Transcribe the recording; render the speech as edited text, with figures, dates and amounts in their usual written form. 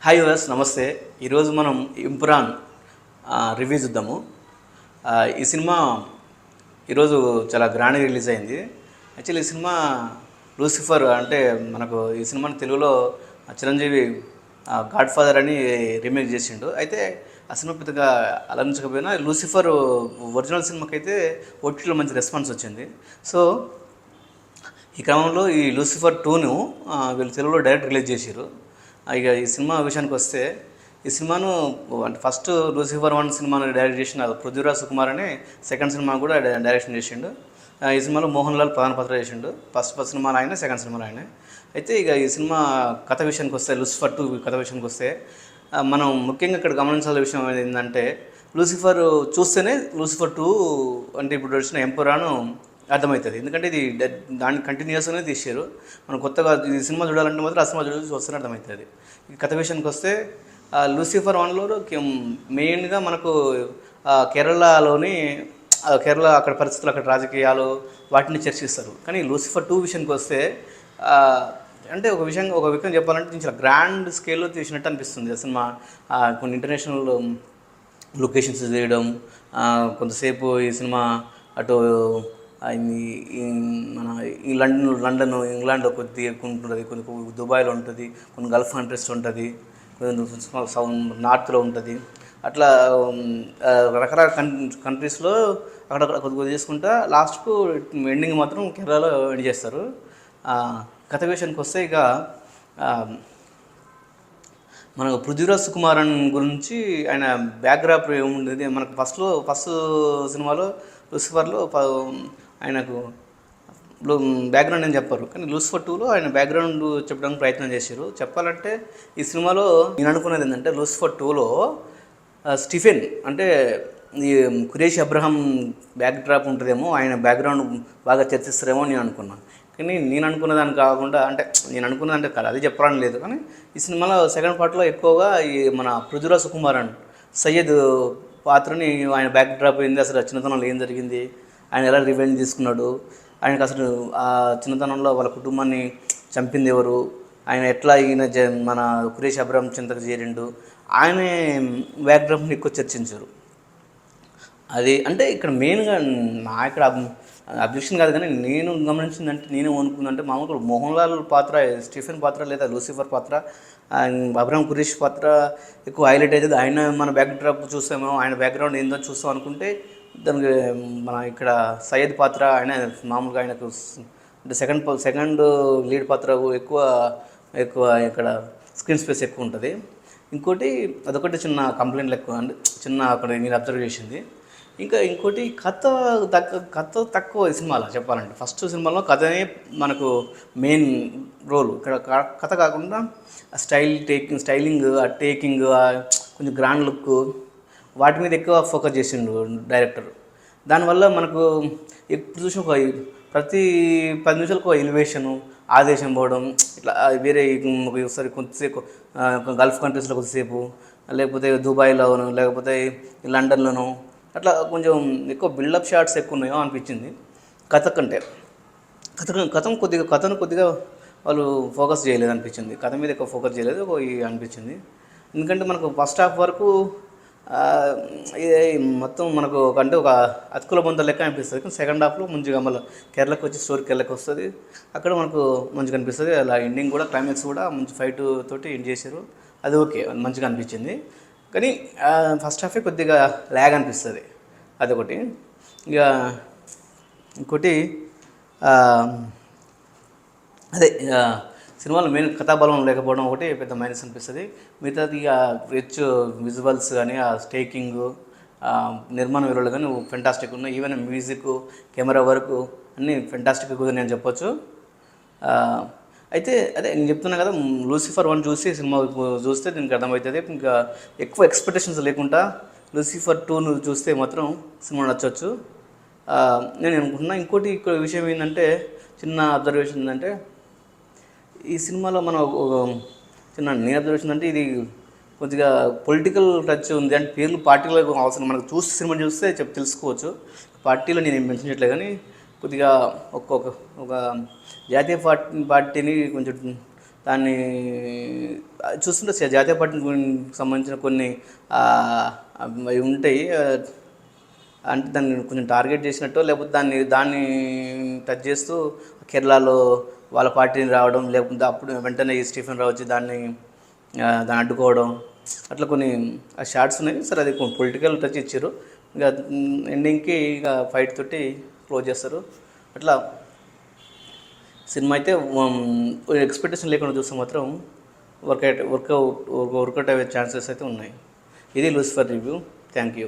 Hi yours నమస్తే. ఈరోజు మనం ఇంపురాన్ రివ్యూ చూద్దాము. ఈ సినిమా ఈరోజు చాలా గ్రాండ్గా రిలీజ్ అయింది. యాక్చువల్లీ ఈ సినిమా లూసిఫర్ అంటే మనకు ఈ సినిమాని తెలుగులో చిరంజీవి గాడ్ ఫాదర్ అని రీమేక్ చేసిండు. అయితే ఆ సినిమా పెద్దగా అలరించకపోయినా లూసిఫర్ ఒరిజినల్ సినిమాకైతే ఓటీటీలో మంచి రెస్పాన్స్ వచ్చింది. సో ఈ క్రమంలో ఈ లూసిఫర్ 2ను వీళ్ళు తెలుగులో డైరెక్ట్ రిలీజ్ చేశారు. ఇక ఈ సినిమా విషయానికి వస్తే ఈ సినిమాను అంటే ఫస్ట్ లూసిఫర్ 1 సినిమాను డైరెక్ట్ చేసిన పృథ్వీరాజ్ సుకుమార్ అని సెకండ్ సినిమా కూడా డైరెక్షన్ చేసిండు. ఈ సినిమాలో మోహన్ లాల్ ప్రధాన పాత్ర చేసిండు. ఫస్ట్ సినిమాలో ఆయన, సెకండ్ సినిమాలో ఆయన. అయితే ఇక ఈ సినిమా కథ విషయానికి వస్తే లూసిఫర్ 2 కథ విషయానికి వస్తే మనం ముఖ్యంగా ఇక్కడ గమనించాల్సిన విషయం ఏంటంటే లూసిఫర్ చూస్తేనే లూసిఫర్ 2 అంటే ఇప్పుడు వచ్చిన ఎంపురాను అర్థమవుతుంది. ఎందుకంటే ఇది దాన్ని కంటిన్యూస్గానే తీసారు. మనం కొత్తగా ఈ సినిమా చూడాలంటే మాత్రం ఆ సినిమా చూస్తేనే అర్థమవుతుంది. ఈ కథ విషయానికి వస్తే లూసిఫర్ 1లో మెయిన్గా మనకు కేరళలోని కేరళ అక్కడ పరిస్థితులు, అక్కడ రాజకీయాలు వాటిని చర్చిస్తారు. కానీ లూసిఫర్ 2 విషయానికి వస్తే అంటే ఒక విషయం చెప్పాలంటే దీని చాలా గ్రాండ్ స్కేల్లో తీసినట్టు అనిపిస్తుంది ఆ సినిమా. కొన్ని ఇంటర్నేషనల్ లొకేషన్స్ చేయడం, కొంతసేపు ఈ సినిమా అటు మన ఈ లండన్ ఇంగ్లాండ్లో కొద్దిగా ఉంటుంది, కొన్ని దుబాయ్లో ఉంటుంది, కొన్ని గల్ఫ్ కంట్రీస్ ఉంటుంది, కొన్ని నార్త్లో ఉంటుంది. అట్లా రకరకాల కంట్రీస్లో అక్కడక్కడ కొద్దిగా చేసుకుంటా లాస్ట్కు ఎండింగ్ మాత్రం కేరళలో ఎండ్ చేస్తారు. కథ విషయానికి వస్తే ఇక మనకు పృథ్వీరాజ్ సుకుమారన్ గురించి ఆయన బ్యాక్గ్రౌండ్ ఏముండేది మనకు ఫస్ట్ సినిమాలో లూసిఫర్లో ఆయనకు బ్యాక్గ్రౌండ్ అని చెప్పారు. కానీ లూసిఫర్ 2లో ఆయన బ్యాక్గ్రౌండ్ చెప్పడానికి ప్రయత్నం చేశారు. చెప్పాలంటే ఈ సినిమాలో నేను అనుకున్నది ఏంటంటే లూసిఫర్ 2లో స్టీఫెన్ అంటే ఈ ఖురేషీ అబ్రహాం బ్యాక్ డ్రాప్ ఉంటుందేమో, ఆయన బ్యాక్గ్రౌండ్ బాగా చర్చిస్తారేమో నేను అనుకున్నాను. కానీ నేను అనుకున్నదాన్ని కాకుండా అంటే కాదు, అది చెప్పాలని లేదు. కానీ ఈ సినిమాలో సెకండ్ పార్ట్లో ఎక్కువగా ఈ మన పృథ్వీరాజ్ సుకుమారన్ సయ్యద్ పాత్రని ఆయన బ్యాక్ డ్రాప్ అయింది, అసలు చిన్నతనంలో ఏం జరిగింది, ఆయన ఎలా రివెంజ్ తీసుకున్నాడు, ఆయనకు అసలు ఆ చిన్నతనంలో వాళ్ళ కుటుంబాన్ని చంపింది ఎవరు, ఆయన ఎట్లా మన ఖురేషీ అబ్రహాం చింతకు చేరిండు, ఆయనే బ్యాక్ డ్రాప్ని ఎక్కువ చర్చించారు. అది అంటే ఇక్కడ మెయిన్గా ఇక్కడ అబ్జెక్షన్ కాదు. కానీ నేను గమనించిందంటే, నేను అనుకుందంటే మామూలుగా మోహన్ లాల్ పాత్ర, స్టీఫెన్ పాత్ర లేదా లూసిఫర్ పాత్ర, అబ్రహాం ఖురేషీ పాత్ర ఎక్కువ హైలైట్ అవుతుంది. ఆయన మన బ్యాక్ డ్రాప్ చూస్తామో, ఆయన బ్యాక్గ్రౌండ్ ఏందో చూస్తాం అనుకుంటే దానికి మన ఇక్కడ సయ్యద్ పాత్ర ఆయన మామూలుగా ఆయనకు అంటే సెకండ్ లీడ్ పాత్ర ఎక్కువ ఇక్కడ స్క్రీన్ స్పేస్ ఎక్కువ ఉంటుంది. ఇంకోటి అదొకటి చిన్న కంప్లైంట్లు ఎక్కువ అంటే చిన్న అక్కడ నేను అబ్జర్వ్ చేసింది. ఇంకోటి కథ తక్కువ ఈ సినిమాలో చెప్పాలంటే. ఫస్ట్ సినిమాలో కథనే మనకు మెయిన్ రోల్. ఇక్కడ కథ కాకుండా స్టైలింగ్, ఆ టేకింగ్, కొంచెం గ్రాండ్ లుక్, వాటి మీద ఎక్కువ ఫోకస్ చేసిండు డైరెక్టర్. దానివల్ల మనకు ఎప్పుడు చూసిన ప్రతి 10 నిమిషాలకు ఒక ఎలివేషను, ఆదేశం పోవడం, ఇట్లా వేరే ఒకసారి కొంతసేపు గల్ఫ్ కంట్రీస్లో కొద్దిసేపు, లేకపోతే దుబాయ్లోనూ, లేకపోతే లండన్లోనూ, అట్లా కొంచెం ఎక్కువ బిల్డప్ షాట్స్ ఎక్కువ ఉన్నాయో అనిపించింది కథ కంటే. కథను కొద్దిగా వాళ్ళు ఫోకస్ చేయలేదు అనిపించింది. కథ మీద ఎక్కువ ఫోకస్ చేయలేదు అనిపించింది. ఎందుకంటే మనకు ఫస్ట్ హాఫ్ వరకు మొత్తం మనకు అంటే ఒక అతుకుల బొంత లెక్క అనిపిస్తుంది. కానీ సెకండ్ హాఫ్లో మంచిగా మళ్ళీ కేరళకు వచ్చి స్టోరీ కేరళకు వస్తుంది, అక్కడ మనకు మంచిగా అనిపిస్తుంది. అలా ఎండింగ్ కూడా క్లైమాక్స్ కూడా మంచి ఫైట్ తోటి ఎండ్ చేశారు. అది ఓకే, మంచిగా అనిపించింది. కానీ ఫస్ట్ హాఫే కొద్దిగా ల్యాగ్ అనిపిస్తుంది, అదొకటి. ఇక ఇంకోటి అదే సినిమాలో మెయిన్ కథాబలం లేకపోవడం ఒకటి పెద్ద మైనస్ అనిపిస్తుంది. మిగతాది ఇక రిచ్ విజువల్స్ కానీ, ఆ స్టేకింగ్, నిర్మాణ విలువలు కానీ ఫెంటాస్టిక్ ఉన్నాయి. ఈవెన్ మ్యూజిక్, కెమెరా వర్క్ అన్నీ ఫెంటాస్టిక్ కుదిరి నేను చెప్పొచ్చు. అయితే అదే నేను చెప్తున్నా కదా, లూసిఫర్ 1 చూసి సినిమా చూస్తే దీనికి అర్థమవుతుంది. ఇంకా ఎక్కువ ఎక్స్పెక్టేషన్స్ లేకుండా లూసిఫర్ 2ను చూస్తే మాత్రం సినిమా నచ్చవచ్చు నేను అనుకుంటున్నా. ఇంకోటి ఇక్కడ విషయం ఏంటంటే, చిన్న అబ్జర్వేషన్ ఏంటంటే, ఈ సినిమాలో మనం నేను అబ్జర్వేషన్ అంటే ఇది కొద్దిగా పొలిటికల్ టచ్ ఉంది. అంటే పేర్లు పార్టీలకు అవసరం, మనకు సినిమా చూస్తే తెలుసుకోవచ్చు. పార్టీలో నేను మెన్షన్ చేయట్లేదు, కానీ కొద్దిగా ఒక జాతీయ పార్టీని కొంచెం దాన్ని చూస్తుంటే జాతీయ పార్టీకి సంబంధించిన కొన్ని అవి ఉంటాయి. అంటే దాన్ని కొంచెం టార్గెట్ చేసినట్టు, లేకపోతే దాన్ని టచ్ చేస్తూ కేరళలో వాళ్ళ పార్టీని రావడం, లేకపోతే అప్పుడు వెంటనే ఈ స్టీఫెన్ రావు వచ్చి దాన్ని అడ్డుకోవడం, అట్లా కొన్ని షార్ట్స్ ఉన్నాయి. సరే అది పొలిటికల్ టచ్ ఇచ్చారు. ఇక ఎండింగ్కి ఇక ఫైట్ తోటి క్లోజ్ చేస్తారు. అట్లా సినిమా అయితే ఎక్స్పెక్టేషన్ లేకుండా చూస్తే మాత్రం వర్కౌట్ అయ్యే ఛాన్సెస్ అయితే ఉన్నాయి. ఇది లూసిఫర్ రివ్యూ. Thank you.